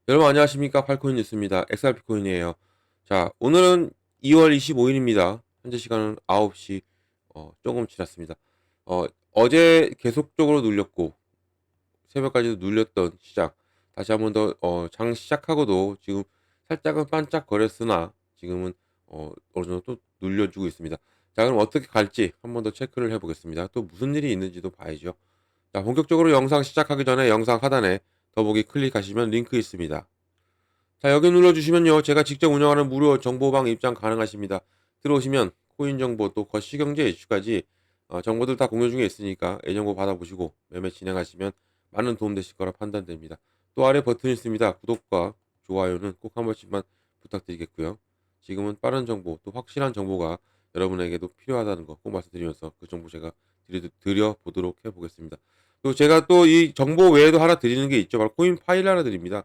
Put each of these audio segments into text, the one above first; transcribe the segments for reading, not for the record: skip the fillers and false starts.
여러분 안녕하십니까? 팔코인 뉴스입니다. XRP 코인이에요. 자, 오늘은 2월 25일입니다. 현재 시간은 9시 조금 지났습니다. 어제 계속적으로 눌렸고 새벽까지도 눌렸던 시장 다시 한번 더 장 시작하고도 지금 살짝은 반짝거렸으나 지금은 어느 정도 또 눌려주고 있습니다. 자, 그럼 어떻게 갈지 한번 더 체크를 해보겠습니다. 또 무슨 일이 있는지도 봐야죠. 자, 본격적으로 영상 시작하기 전에 영상 하단에 더보기 클릭하시면 링크 있습니다. 자, 여기 눌러주시면요. 제가 직접 운영하는 무료 정보방 입장 가능하십니다. 들어오시면 코인 정보 또 거시경제 이슈까지 정보들 다 공유 중에 있으니까 애정보 받아보시고 매매 진행하시면 많은 도움 되실 거라 판단됩니다. 또 아래 버튼이 있습니다. 구독과 좋아요는 꼭 한 번씩만 부탁드리겠고요. 지금은 빠른 정보 또 확실한 정보가 여러분에게도 필요하다는 거 꼭 말씀드리면서 그 정보 제가 드려보도록 해보겠습니다. 또 제가 또 이 정보 외에도 하나 드리는 게 있죠. 바로 코인 파일 하나 드립니다.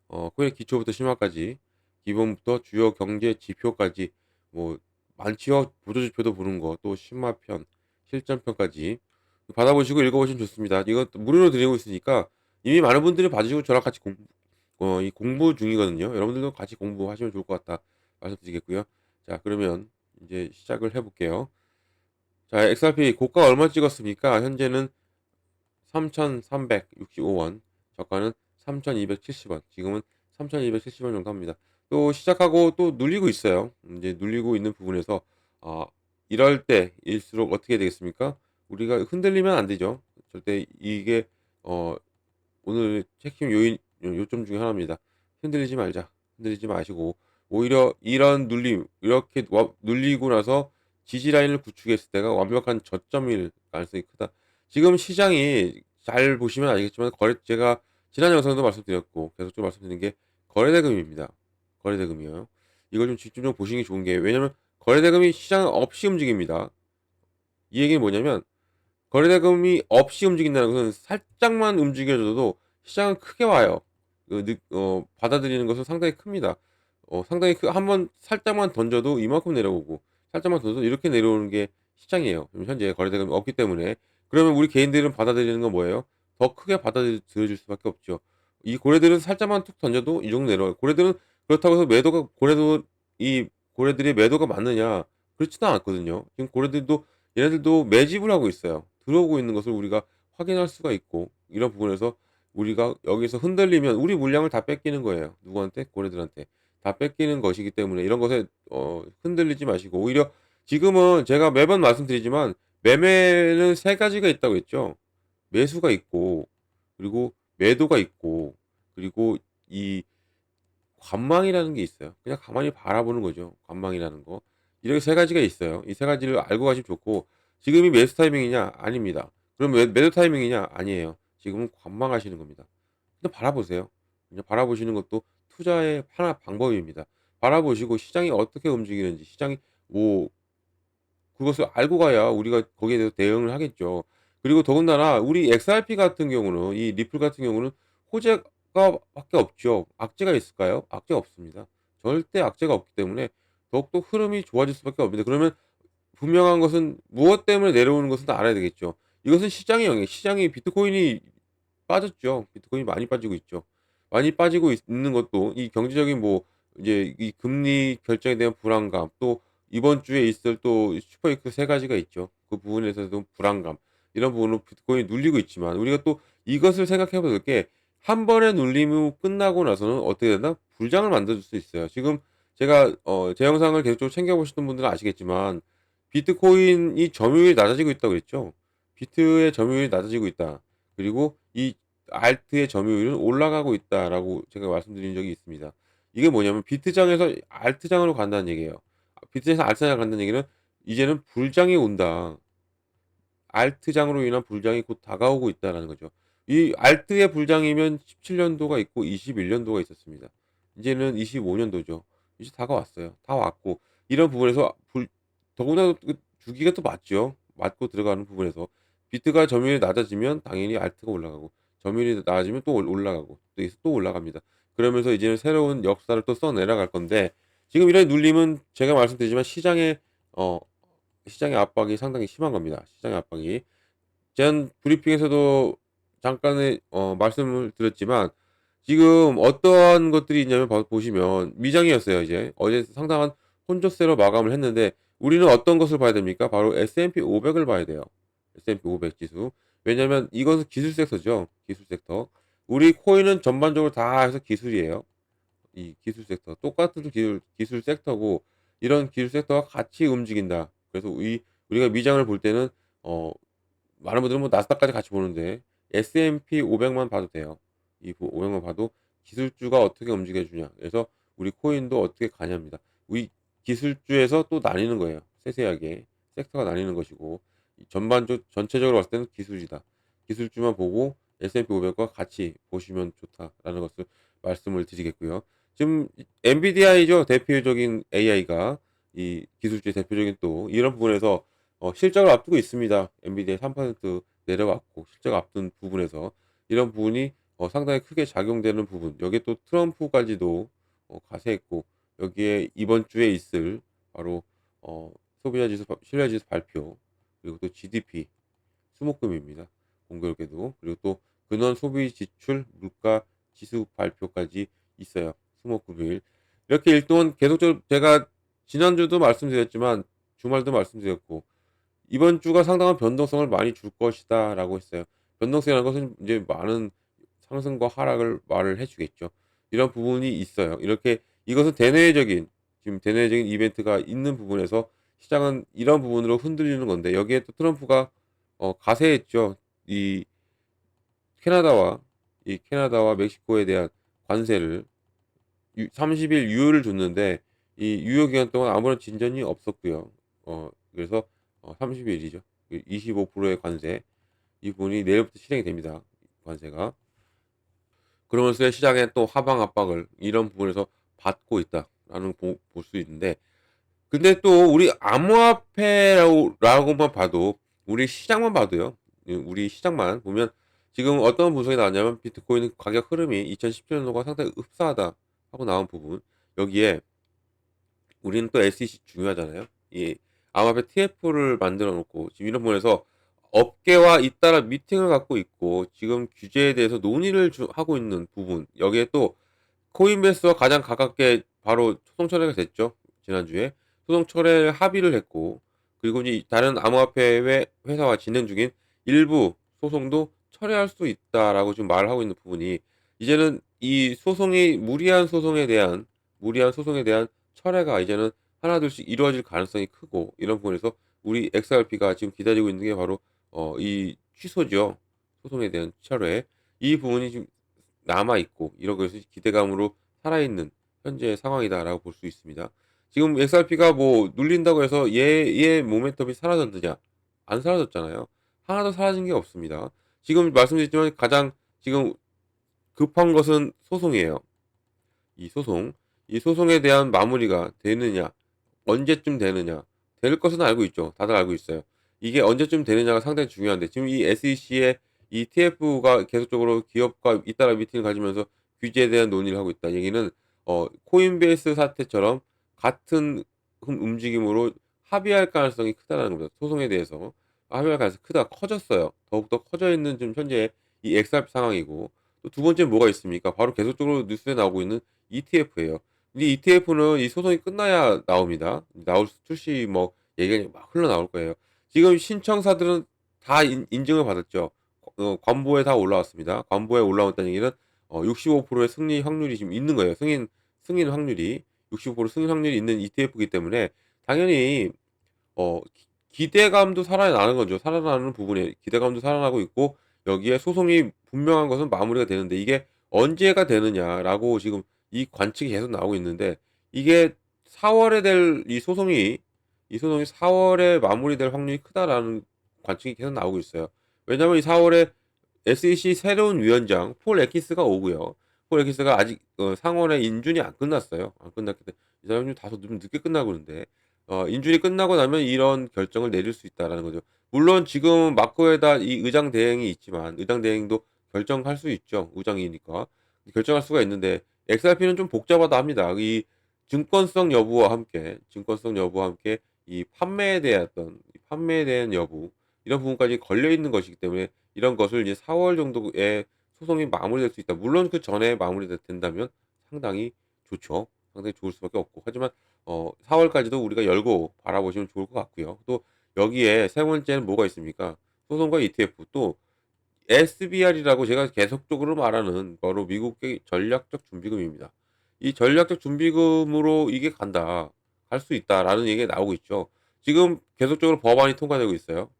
코인의 기초부터 심화까지 기본부터 주요 경제 지표까지 뭐 만취와 보조지표도 보는 거 또 심화편 실전편까지 받아보시고 읽어보시면 좋습니다. 이건 무료로 드리고 있으니까 이미 많은 분들이 봐주시고 저랑 같이 이 공부 중이거든요. 여러분들도 같이 공부하시면 좋을 것 같다 말씀드리겠고요. 자, 그러면 이제 시작을 해볼게요. 자, XRP 고가 얼마 찍었습니까? 현재는 3,365원, 저가는 3,270원, 지금은 3,270원 정도 합니다. 또 시작하고 또 눌리고 있어요. 이제 눌리고 있는 부분에서 아, 이럴 때일수록 어떻게 되겠습니까? 우리가 흔들리면 안 되죠. 절대 이게 어, 오늘 핵심 요점 중에 하나입니다. 흔들리지 말자. 흔들리지 마시고 오히려 이런 눌림 이렇게 눌리고 나서 지지 라인을 구축했을 때가 완벽한 저점일 가능성이 크다. 지금 시장이 잘 보시면 알겠지만 제가 지난 영상에도 말씀드렸고 계속 좀 말씀드린 게 거래대금입니다. 거래대금이요. 이걸 좀 집중적으로 보시는 게 좋은 게 왜냐면 거래대금이 시장 없이 움직입니다. 이 얘기는 뭐냐면 거래대금이 없이 움직인다는 것은 살짝만 움직여줘도 시장은 크게 와요. 받아들이는 것은 상당히 큽니다. 상당히 한번 살짝만 던져도 이만큼 내려오고 살짝만 던져도 이렇게 내려오는 게 시장이에요. 지금 현재 거래대금이 없기 때문에 그러면 우리 개인들은 받아들이는 건 뭐예요? 더 크게 받아들여질 수밖에 없죠. 이 고래들은 살짝만 툭 던져도 이 정도 내려와요. 고래들은 그렇다고 해서 이 고래들의 매도가 맞느냐? 그렇지도 않거든요. 지금 고래들도 얘네들도 매집을 하고 있어요. 들어오고 있는 것을 우리가 확인할 수가 있고 이런 부분에서 우리가 여기서 흔들리면 우리 물량을 다 뺏기는 거예요. 누구한테? 고래들한테. 다 뺏기는 것이기 때문에 이런 것에 흔들리지 마시고 오히려 지금은 제가 매번 말씀드리지만 매매는 세 가지가 있다고 했죠. 매수가 있고 그리고 매도가 있고 그리고 이 관망이라는 게 있어요. 그냥 가만히 바라보는 거죠. 관망이라는 거. 이렇게 세 가지가 있어요. 이 세 가지를 알고 가시면 좋고 지금이 매수 타이밍이냐? 아닙니다. 그럼 매도 타이밍이냐? 아니에요. 지금은 관망하시는 겁니다. 그냥 바라보세요. 그냥 바라보시는 것도 투자의 하나 방법입니다. 바라보시고 시장이 어떻게 움직이는지 시장이 뭐 그것을 알고 가야 우리가 거기에 대해서 대응을 하겠죠. 그리고 더군다나 우리 XRP 같은 경우는 이 리플 같은 경우는 호재가 밖에 없죠. 악재가 있을까요? 악재 없습니다. 절대 악재가 없기 때문에 더욱더 흐름이 좋아질 수밖에 없습니다. 그러면 분명한 것은 무엇 때문에 내려오는 것은 알아야 되겠죠. 이것은 시장의 영역, 시장이 비트코인이 빠졌죠. 비트코인이 많이 빠지고 있죠. 많이 빠지고 있는 것도 이 경제적인 뭐 이제 이 금리 결정에 대한 불안감 또 이번 주에 있을 또 슈퍼이크 세 가지가 있죠. 그 부분에서도 불안감 이런 부분으로 비트코인이 눌리고 있지만 우리가 또 이것을 생각해 볼 게 한 번의 눌림이 끝나고 나서는 어떻게 되나 불장을 만들어줄 수 있어요. 지금 제가 제 영상을 계속 챙겨 보시는 분들은 아시겠지만 비트코인이 점유율이 낮아지고 있다고 그랬죠. 비트의 점유율이 낮아지고 있다. 그리고 이 알트의 점유율은 올라가고 있다라고 제가 말씀드린 적이 있습니다. 이게 뭐냐면 비트장에서 알트장으로 간다는 얘기예요. 비트에서 알트장으로 간다는 얘기는 이제는 불장이 온다. 알트장으로 인한 불장이 곧 다가오고 있다라는 거죠. 이 알트의 불장이면 17년도가 있고 21년도가 있었습니다. 이제는 25년도죠. 이제 다가왔어요. 다 왔고 이런 부분에서 더구나 그 주기가 또 맞죠. 맞고 들어가는 부분에서 비트가 점유율이 낮아지면 당연히 알트가 올라가고 점유율이 낮아지면 또 올라가고 또 올라갑니다. 그러면서 이제는 새로운 역사를 또 써 내려갈 건데 지금 이런 눌림은 제가 말씀드리지만 어 시장의 압박이 상당히 심한 겁니다. 시장의 압박이. 전 브리핑에서도 잠깐의 말씀을 드렸지만 지금 어떠한 것들이 있냐면 보시면 미장이었어요 이제. 어제 상당한 혼조세로 마감을 했는데 우리는 어떤 것을 봐야 됩니까? 바로 S&P 500을 봐야 돼요. S&P 500 지수. 왜냐면 이것은 기술 섹터죠. 기술 섹터. 우리 코인은 전반적으로 다 해서 기술이에요. 이 기술 섹터. 똑같은 기술 섹터고 이런 기술 섹터가 같이 움직인다. 그래서 우리가 미장을 볼 때는 어 많은 분들은 뭐 나스닥까지 같이 보는데 S&P 500만 봐도 돼요. 이 500만 봐도 기술주가 어떻게 움직여 주냐. 그래서 우리 코인도 어떻게 가냐입니다. 우리 기술주에서 또 나뉘는 거예요. 세세하게 섹터가 나뉘는 것이고 전체적으로 봤을 때는 기술이다. 기술주만 보고 S&P 500과 같이 보시면 좋다라는 것을 말씀을 드리겠고요. 지금 엔비디아이죠. 대표적인 AI가 이 기술주의 대표적인 또 이런 부분에서 실적을 앞두고 있습니다. 엔비디아 3% 내려왔고 실적 앞둔 부분에서 이런 부분이 상당히 크게 작용되는 부분. 여기에 또 트럼프까지도 가세했고 여기에 이번 주에 있을 바로 소비자 지수, 신뢰 지수 발표 그리고 또 GDP 수목금입니다. 공교롭게도 그리고 또 근원 소비 지출 물가 지수 발표까지 있어요. 수목금일 이렇게 일동안 계속적으로 제가 지난주도 말씀드렸지만 주말도 말씀드렸고 이번 주가 상당한 변동성을 많이 줄 것이다라고 했어요. 변동성이라는 것은 이제 많은 상승과 하락을 말을 해주겠죠. 이런 부분이 있어요. 이렇게 이것은 대내적인 지금 대내적인 이벤트가 있는 부분에서 시장은 이런 부분으로 흔들리는 건데 여기에 또 트럼프가 가세했죠. 이 캐나다와 캐나다와 멕시코에 대한 관세를 30일 유효를 줬는데 이 유효 기간 동안 아무런 진전이 없었고요. 그래서 30일이죠. 25%의 관세 이 부분이 내일부터 실행이 됩니다. 관세가. 그러면서 시장에 또 하방 압박을 이런 부분에서 받고 있다라는 볼 수 있는데 근데 또 우리 암호화폐라고만 봐도 우리 시장만 봐도요. 우리 시장만 보면 지금 어떤 분석이 나왔냐면 비트코인 가격 흐름이 2017년도가 상당히 흡사하다 하고 나온 부분 여기에 우리는 또 SEC 중요하잖아요. 이 암호화폐 TF를 만들어 놓고 지금 이런 부분에서 업계와 잇따라 미팅을 갖고 있고 지금 규제에 대해서 논의를 하고 있는 부분 여기에 또 코인베이스와 가장 가깝게 바로 소송 처리가 됐죠. 지난주에 소송 철회 합의를 했고 그리고 이제 다른 암호화폐 회사와 진행 중인 일부 소송도 철회할 수 있다라고 지금 말을 하고 있는 부분이 이제는 이 소송이 무리한 소송에 대한 철회가 이제는 하나둘씩 이루어질 가능성이 크고 이런 부분에서 우리 XRP가 지금 기다리고 있는 게 바로 이 취소죠. 소송에 대한 철회. 이 부분이 지금 남아 있고 이러고 해서 기대감으로 살아있는 현재의 상황이다라고 볼 수 있습니다. 지금 XRP가 뭐 눌린다고 해서 얘의 모멘텀이 사라졌느냐? 안 사라졌잖아요. 하나도 사라진 게 없습니다. 지금 말씀드렸지만 가장 지금 급한 것은 소송이에요. 이 소송. 이 소송에 대한 마무리가 되느냐? 언제쯤 되느냐? 될 것은 알고 있죠. 다들 알고 있어요. 이게 언제쯤 되느냐가 상당히 중요한데 지금 이 SEC의 이 TF가 계속적으로 기업과 잇따라 미팅을 가지면서 규제에 대한 논의를 하고 있다. 얘기는 코인베이스 사태처럼 같은 움직임으로 합의할 가능성이 크다라는 겁니다. 소송에 대해서 합의할 가능성이 크다. 커졌어요. 더욱더 커져 있는 지금 현재 이 XRP 상황이고 또 두 번째는 뭐가 있습니까? 바로 계속적으로 뉴스에 나오고 있는 ETF예요. 이 ETF는 이 소송이 끝나야 나옵니다. 출시 뭐 얘기가 막 흘러나올 거예요. 지금 신청사들은 다 인증을 받았죠. 관보에 다 올라왔습니다. 관보에 올라왔다는 얘기는 65%의 승리 확률이 지금 있는 거예요. 승인 확률이 65% 승인 확률이 있는 ETF이기 때문에 당연히 기대감도 살아나는 거죠. 살아나는 부분에 기대감도 살아나고 있고 여기에 소송이 분명한 것은 마무리가 되는데 이게 언제가 되느냐라고 지금 이 관측이 계속 나오고 있는데 이게 4월에 될 이 소송이 4월에 마무리될 확률이 크다라는 관측이 계속 나오고 있어요. 왜냐하면 이 4월에 SEC 새로운 위원장 폴 에키스가 오고요. 폴 에키스가 아직 상원의 인준이 안 끝났어요. 안 끝났기 때문에 이 사람이 좀 다소 좀 늦게 끝나고 그러는데 인준이 끝나고 나면 이런 결정을 내릴 수 있다라는 거죠. 물론 지금 마코에다 이 의장 대행이 있지만 의장 대행도 결정할 수 있죠. 의장이니까 결정할 수가 있는데 XRP는 좀 복잡하다 합니다. 이 증권성 여부와 함께 이 판매에 대한 여부 이런 부분까지 걸려 있는 것이기 때문에 이런 것을 이제 4월 정도에 소송이 마무리될 수 있다. 물론 그 전에 된다면 상당히 좋죠. 상당히 좋을 수밖에 없고. 하지만 4 월까지도 우리가 열고 바라보시면 좋을 것 같고요. 또 여기에 세 번째는 뭐가 있습니까? 소송과 ETF 또 SBR이라고 제가 계속적으로 말하는 바로 미국의 전략적 준비금입니다. 이 전략적 준비금으로 이게 간다. 갈 수 있다라는 얘기가 나오고 있죠. 지금 계속적으로 법안이 통과되고 있어요.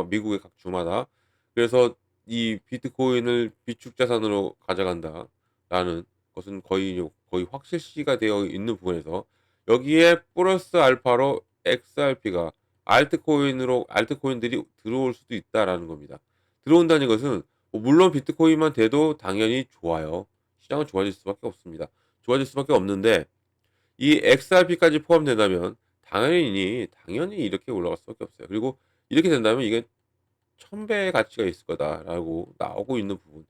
미국의 각 주마다. 그래서 이 비트코인을 비축 자산으로 가져간다라는 것은 거의 확실시가 되어 있는 부분에서 여기에 플러스 알파로 XRP가 알트코인들이 들어올 수도 있다라는 겁니다. 들어온다는 것은 물론 비트코인만 돼도 당연히 좋아요. 시장은 좋아질 수밖에 없습니다. 좋아질 수밖에 없는데 이 XRP까지 포함된다면 당연히 이렇게 올라갈 수밖에 없어요. 그리고 이렇게 된다면 이게 1000배의 가치가 있을 거다라고 나오고 있는 부분.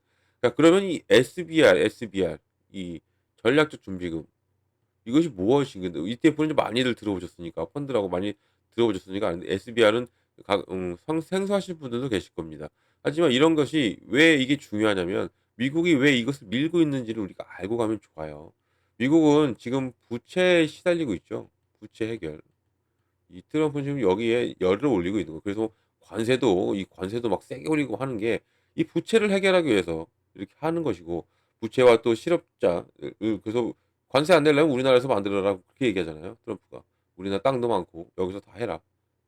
그러면 이 SBR 이 전략적 준비금 이것이 무엇인가? ETF는 좀 많이들 들어보셨으니까 펀드라고 많이 들어보셨으니까 아는데 SBR은 생소하신 분들도 계실 겁니다. 하지만 이런 것이 왜 이게 중요하냐면 미국이 왜 이것을 밀고 있는지를 우리가 알고 가면 좋아요. 미국은 지금 부채에 시달리고 있죠. 부채 해결. 이 트럼프는 지금 여기에 열을 올리고 있는 거예요. 그래서 관세도 막 세게 올리고 하는 게 이 부채를 해결하기 위해서 이렇게 하는 것이고 부채와 또 실업자 그래서 관세 안 내려면 우리나라에서 만들어라 그렇게 얘기하잖아요. 트럼프가. 우리나라 땅도 많고 여기서 다 해라.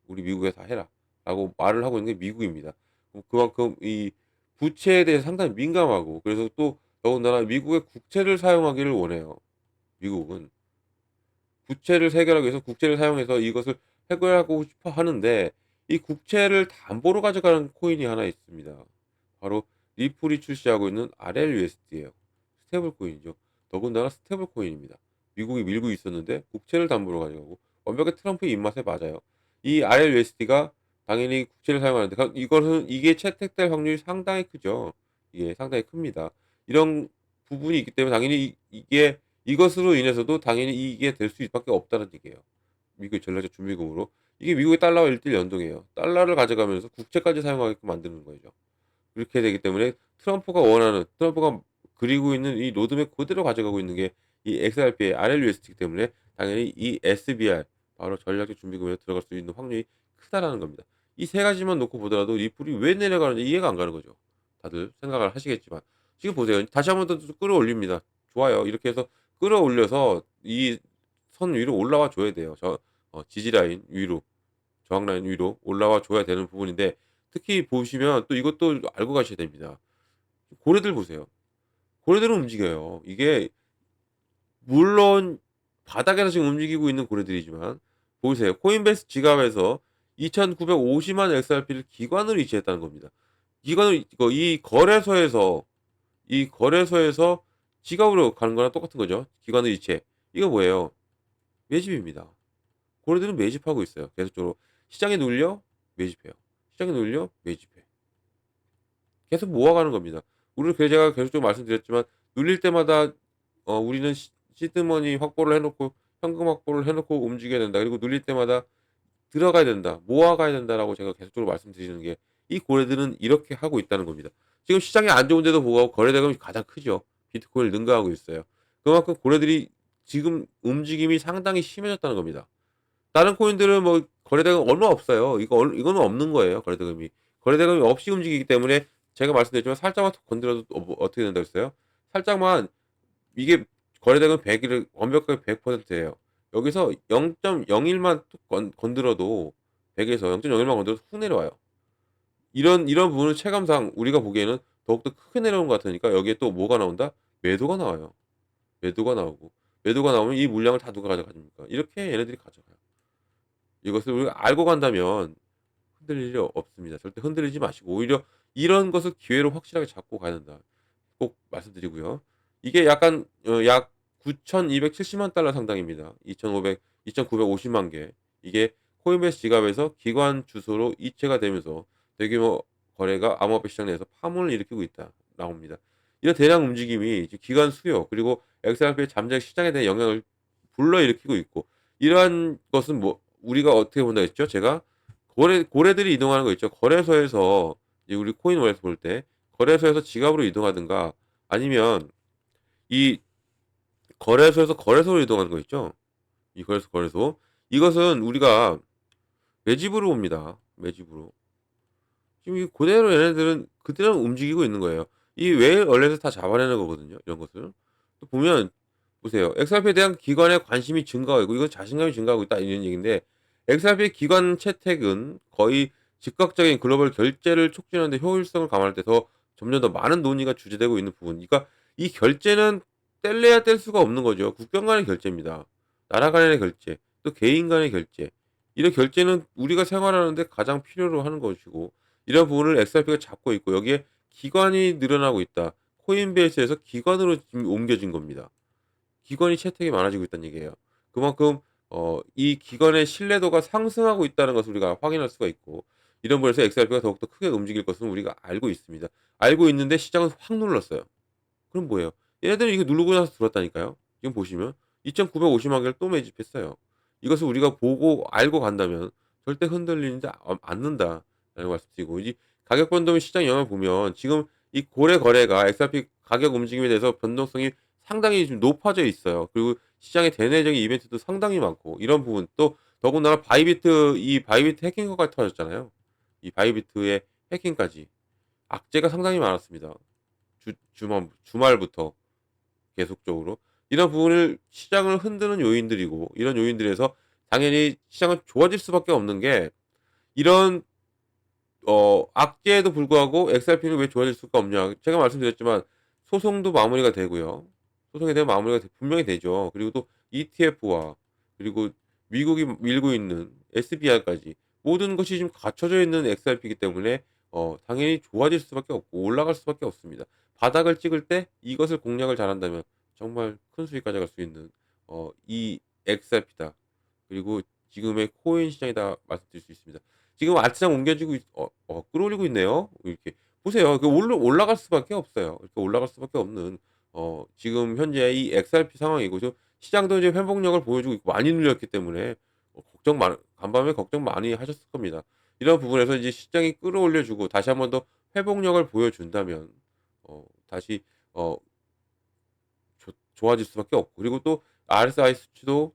우리 미국에 다 해라라고 말을 하고 있는 게 미국입니다. 그만큼 이 부채에 대해서 상당히 민감하고 그래서 또 더군다나 미국의 국채를 사용하기를 원해요. 미국은. 부채를 해결하기 위해서 국채를 사용해서 이것을 해결하고 싶어 하는데 이 국채를 담보로 가져가는 코인이 하나 있습니다. 바로 리플이 출시하고 있는 RLUSD예요. 스테이블 코인이죠. 더군다나 스테이블 코인입니다. 미국이 밀고 있었는데 국채를 담보로 가져가고 완벽히 트럼프의 입맛에 맞아요. 이 RLUSD가 당연히 국채를 사용하는데 이게 채택될 확률이 상당히 크죠. 이게 상당히 큽니다. 이런 부분이 있기 때문에 당연히 이게 이것으로 인해서도 당연히 이게 될 수밖에 없다는 얘기예요. 미국의 전략적 준비금으로. 이게 미국의 달러와 일대일 연동이에요. 달러를 가져가면서 국채까지 사용하게끔 만드는 거죠. 그렇게 되기 때문에 트럼프가 그리고 있는 이 로드맵 그대로 가져가고 있는 게 이 XRP의 RLUSD이기 때문에 당연히 이 SBR 바로 전략적 준비금에 들어갈 수 있는 확률이 크다라는 겁니다. 이 세 가지만 놓고 보더라도 리플이 왜 내려가는지 이해가 안 가는 거죠. 다들 생각을 하시겠지만 지금 보세요. 다시 한번 더 끌어올립니다. 좋아요. 이렇게 해서 끌어올려서 이 선 위로 올라와 줘야 돼요. 지지라인 위로, 저항라인 위로 올라와 줘야 되는 부분인데 특히 보시면 또 이것도 알고 가셔야 됩니다. 고래들 보세요. 고래들은 움직여요. 이게 물론 바닥에서 지금 움직이고 있는 고래들이지만 보세요. 코인베이스 지갑에서 2,950만 XRP를 기관으로 이체했다는 겁니다. 기관으로 이 거래소에서 지갑으로 가는 거랑 똑같은 거죠. 기관으로 이체. 이거 뭐예요? 매집입니다. 고래들은 매집하고 있어요. 계속적으로 시장에 눌려 매집해요. 시장에 눌려 매집해. 계속 모아가는 겁니다. 우리는 제가 계속적으로 말씀드렸지만 눌릴 때마다 우리는 시드머니 확보를 해놓고 현금 확보를 해놓고 움직여야 된다. 그리고 눌릴 때마다 들어가야 된다. 모아가야 된다라고 제가 계속적으로 말씀드리는 게 이 고래들은 이렇게 하고 있다는 겁니다. 지금 시장이 안 좋은데도 불구하고 거래 대금이 가장 크죠. 비트코인을 능가하고 있어요. 그만큼 고래들이 지금 움직임이 상당히 심해졌다는 겁니다. 다른 코인들은 뭐 거래대금 얼마 없어요. 이거는 없는 거예요, 거래대금이. 거래대금이 없이 움직이기 때문에 제가 말씀드렸지만 살짝만 더 건드려도 어떻게 된다고 했어요? 살짝만 이게 거래대금 100을 완벽하게 100%예요. 여기서 0.01만 툭 건드려도 100에서 0.01만 건드려도 훅 내려와요. 이런 부분은 체감상 우리가 보기에는 더욱더 크게 내려오는 것 같으니까 여기에 또 뭐가 나온다? 매도가 나와요. 매도가 나오고 매도가 나오면 이 물량을 다 누가 가져가십니까? 이렇게 얘네들이 가져가요. 이것을 우리가 알고 간다면 흔들릴 일이 없습니다. 절대 흔들리지 마시고 오히려 이런 것을 기회로 확실하게 잡고 가야 된다. 꼭 말씀드리고요. 이게 약 9,270만 달러 상당입니다. 2,950만 개. 이게 코인베이스 지갑에서 기관 주소로 이체가 되면서 대규모 거래가 암호화폐 시장 내에서 파문을 일으키고 있다. 나옵니다. 이런 대량 움직임이 기관 수요 그리고 XRP의 잠재 시장에 대한 영향을 불러일으키고 있고 이러한 것은 뭐 우리가 어떻게 본다 했죠? 제가 고래들이 이동하는 거 있죠. 거래소에서 이제 우리 코인월에서 볼 때 거래소에서 지갑으로 이동하든가 아니면 이 거래소에서 거래소로 이동하는 거 있죠. 이 거래소. 이것은 우리가 매집으로 옵니다. 매집으로. 지금 이 그대로 얘네들은 그대로 움직이고 있는 거예요. 이 외의 원래는 다 잡아내는 거거든요, 이런 것을. 또 보면 보세요. XRP에 대한 기관의 관심이 증가하고 이건 자신감이 증가하고 있다 이런 얘기인데 XRP의 기관 채택은 거의 즉각적인 글로벌 결제를 촉진하는 데 효율성을 감안할 때 더 점점 더 많은 논의가 주제되고 있는 부분. 그러니까 이 결제는 뗄래야 뗄 수가 없는 거죠. 국경 간의 결제입니다. 나라 간의 결제, 또 개인 간의 결제. 이런 결제는 우리가 생활하는 데 가장 필요로 하는 것이고 이런 부분을 XRP가 잡고 있고 여기에 기관이 늘어나고 있다. 코인베이스에서 기관으로 지금 옮겨진 겁니다. 기관이 채택이 많아지고 있다는 얘기예요. 그만큼 이 기관의 신뢰도가 상승하고 있다는 것을 우리가 확인할 수가 있고 이런 부분에서 XRP가 더욱더 크게 움직일 것은 우리가 알고 있습니다. 알고 있는데 시장은 확 눌렀어요. 그럼 뭐예요? 얘네들이 이거 누르고 나서 들었다니까요. 지금 보시면 2,950만 개를 또 매집했어요. 이것을 우리가 보고 알고 간다면 절대 흔들리지 않는다라는 말씀드리고 이 가격 변동의 시장 영향을 보면 지금 이 고래 거래가 XRP 가격 움직임에 대해서 변동성이 상당히 좀 높아져 있어요. 그리고 시장의 대내적인 이벤트도 상당히 많고 이런 부분 또 더군다나 바이비트 해킹거가 터졌잖아요. 이 바이비트의 해킹까지 악재가 상당히 많았습니다. 주말부터 계속적으로 이런 부분을 시장을 흔드는 요인들이고 이런 요인들에서 당연히 시장은 좋아질 수밖에 없는 게 이런 악재에도 불구하고 XRP는 왜 좋아질 수가 없냐. 제가 말씀드렸지만 소송도 마무리가 되고요. 소송에 대한 마무리가 분명히 되죠. 그리고 또 ETF와 그리고 미국이 밀고 있는 SBR까지 모든 것이 지금 갖춰져 있는 XRP이기 때문에 당연히 좋아질 수밖에 없고 올라갈 수밖에 없습니다. 바닥을 찍을 때 이것을 공략을 잘한다면 정말 큰 수익 가져갈 수 있는 이 XRP다. 그리고 지금의 코인 시장이다 말씀드릴 수 있습니다. 지금 아트장 옮겨지고 끌어올리고 있네요. 이렇게 보세요. 올라갈 수밖에 없어요. 이렇게 올라갈 수밖에 없는 지금 현재 이 XRP 상황이고 좀 시장도 이제 회복력을 보여주고 있고 많이 눌렸기 때문에 간밤에 걱정 많이 하셨을 겁니다. 이런 부분에서 이제 시장이 끌어올려 주고 다시 한번 더 회복력을 보여준다면 다시 어 좋아질 수밖에 없고 그리고 또 RSI 수치도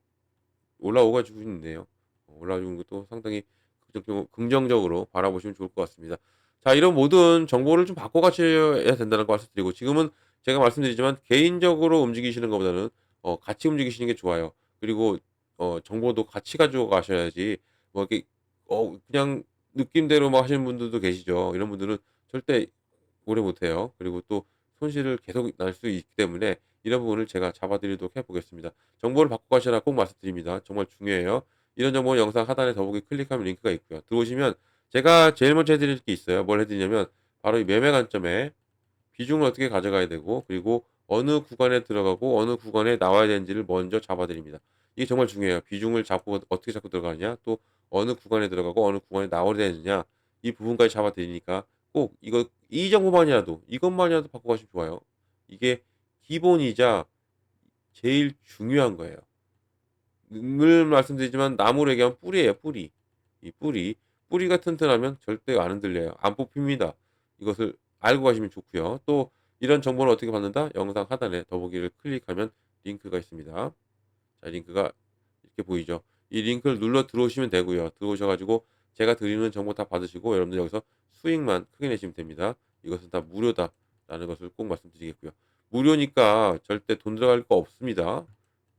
올라오 가지고 있네요. 올라오는 것도 상당히 긍정적으로 바라보시면 좋을 것 같습니다. 자 이런 모든 정보를 좀 바꿔 가셔야 된다는 거 말씀드리고 지금은 제가 말씀드리지만 개인적으로 움직이시는 것보다는 같이 움직이시는 게 좋아요. 그리고 정보도 같이 가지고 가셔야지 뭐 이렇게 그냥 느낌대로 막 하시는 분들도 계시죠. 이런 분들은 절대 오래 못해요. 그리고 또 손실을 계속 날 수 있기 때문에 이런 부분을 제가 잡아 드리도록 해 보겠습니다. 정보를 바꿔 가시라 꼭 말씀드립니다. 정말 중요해요. 이런 정보는 영상 하단에 더보기 클릭하면 링크가 있고요. 들어오시면 제가 제일 먼저 해 드릴 게 있어요. 뭘 해 드리냐면 바로 이 매매 관점에 비중을 어떻게 가져가야 되고 그리고 어느 구간에 들어가고 어느 구간에 나와야 되는지를 먼저 잡아 드립니다. 이게 정말 중요해요. 비중을 잡고 어떻게 잡고 들어가느냐 또 어느 구간에 들어가고 어느 구간에 나와야 되느냐 이 부분까지 잡아 드리니까 꼭 이 정보만이라도 이것만이라도 바꿔 가시면 좋아요. 이게 기본이자 제일 중요한 거예요. 늘 말씀드리지만 나무를 얘기하면 뿌리예요, 뿌리. 이 뿌리. 뿌리가 튼튼하면 절대 안 흔들려요. 안 뽑힙니다. 이것을 알고 가시면 좋고요. 또 이런 정보를 어떻게 받는다? 영상 하단에 더보기를 클릭하면 링크가 있습니다. 자, 링크가 이렇게 보이죠? 이 링크를 눌러 들어오시면 되고요. 들어오셔 가지고 제가 드리는 정보 다 받으시고 여러분들 여기서 수익만 크게 내시면 됩니다. 이것은 다 무료다라는 것을 꼭 말씀드리겠고요. 무료니까 절대 돈 들어갈 거 없습니다.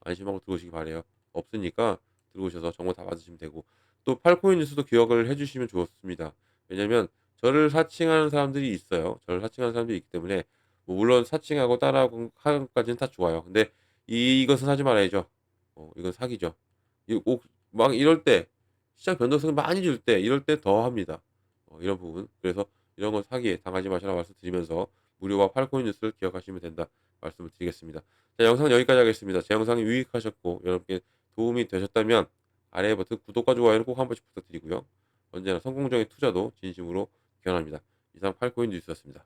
안심하고 들어오시기 바라요. 없으니까 들어오셔서 정보 다 받으시면 되고 또 팔코인 뉴스도 기억을 해 주시면 좋습니다. 왜냐면 저를 사칭하는 사람들이 있어요. 저를 사칭하는 사람들이 있기 때문에 뭐 물론 사칭하고 따라하고 하는 것까지는 다 좋아요. 근데 이것은 하지 말아야죠. 이건 사기죠. 이 꼭 막 이럴 때 시장 변동성이 많이 줄 때 이럴 때 더 합니다. 이런 부분. 그래서 이런 건 사기에 당하지 마시라고 말씀드리면서 무료와 팔코인 뉴스를 기억하시면 된다 말씀을 드리겠습니다. 자, 영상은 여기까지 하겠습니다. 제 영상이 유익하셨고 여러분께 도움이 되셨다면 아래 버튼 구독과 좋아요를 꼭 한 번씩 부탁드리고요. 언제나 성공적인 투자도 진심으로 기원합니다. 이상 팔코인 뉴스였습니다.